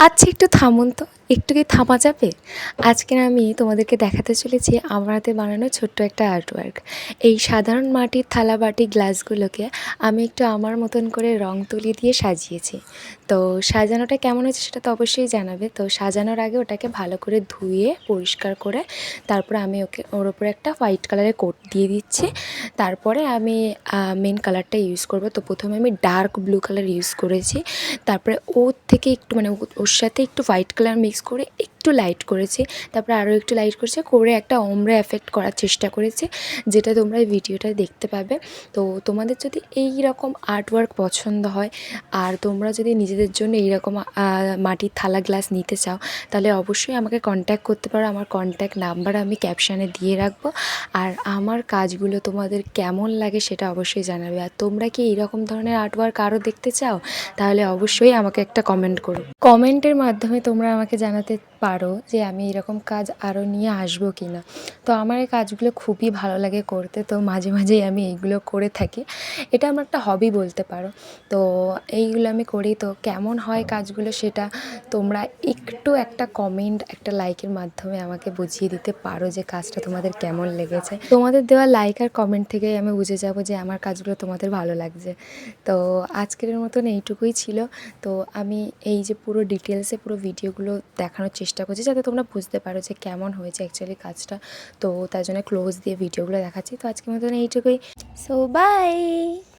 আচ্ছা একটু থামুন তো, একটু কি থামা যাবে? আজকে আমি তোমাদেরকে দেখাতে চলেছি আমার হাতে বানানো ছোট্ট একটা আর্টওয়ার্ক। এই সাধারণ মাটির থালা বাটি গ্লাসগুলোকে আমি একটু আমার মতন করে রং তুলি দিয়ে সাজিয়েছি। তো সাজানোটা কেমন হয়েছে সেটা তো অবশ্যই জানাবে। তো সাজানোর আগে ওটাকে ভালো করে ধুয়ে পরিষ্কার করে তারপরে আমি ওর ওপরে একটা হোয়াইট কালারের কোট দিয়ে দিচ্ছি। তারপরে আমি মেন কালারটা ইউজ করব। তো প্রথমে আমি ডার্ক ব্লু কালার ইউজ করেছি, তারপরে ওর থেকে একটু মানে ওর সাথে একটু হোয়াইট কালার মিক্স করে একটু লাইট করেছি, তারপরে আরও একটু লাইট করে একটা ওমরা এফেক্ট করার চেষ্টা করেছি, যেটা তোমরা এই ভিডিওটা দেখতে পাবে। তো তোমাদের যদি এই রকম আর্টওয়ার্ক পছন্দ হয় আর তোমরা যদি নিজেদের জন্য এইরকম মাটির থালা গ্লাস নিতে চাও, তাহলে অবশ্যই আমাকে কন্ট্যাক্ট করতে পারো। আমার কন্ট্যাক্ট নাম্বার আমি ক্যাপশানে দিয়ে রাখবো। আর আমার কাজগুলো তোমাদের কেমন লাগে সেটা অবশ্যই জানাবে। আর তোমরা কি এইরকম ধরনের আর্টওয়ার্ক আরও দেখতে চাও, তাহলে অবশ্যই আমাকে একটা কমেন্ট করো। কমেন্টের মাধ্যমে তোমরা আমাকে জানাতে পারো যে আমি এরকম কাজ আরও নিয়ে আসবো কি না। তো আমার এই কাজগুলো খুবই ভালো লাগে করতে, তো মাঝে মাঝেই আমি এইগুলো করে থাকি। এটা আমার একটা হবি বলতে পারো। তো এইগুলো আমি করি। তো কেমন হয় কাজগুলো সেটা তোমরা একটু একটা কমেন্ট, একটা লাইকের মাধ্যমে আমাকে বুঝিয়ে দিতে পারো যে কাজটা তোমাদের কেমন লেগেছে। তোমাদের দেওয়া লাইক আর কমেন্ট থেকেই আমি বুঝে যাব যে আমার কাজগুলো তোমাদের ভালো লাগছে। তো আজকের মতন এইটুকুই ছিল। তো আমি এই যে পুরো ডিটেলসে পুরো ভিডিওগুলো দেখানোর চেষ্টা করছি যাতে তোমরা বুঝতে পারো যে কেমন হয়েছে অ্যাকচুয়ালি কাজটা। তো তার জন্য ক্লোজ দিয়ে ভিডিওগুলো দেখাচ্ছি। তো আজকের মতন এইটুকুই। So by.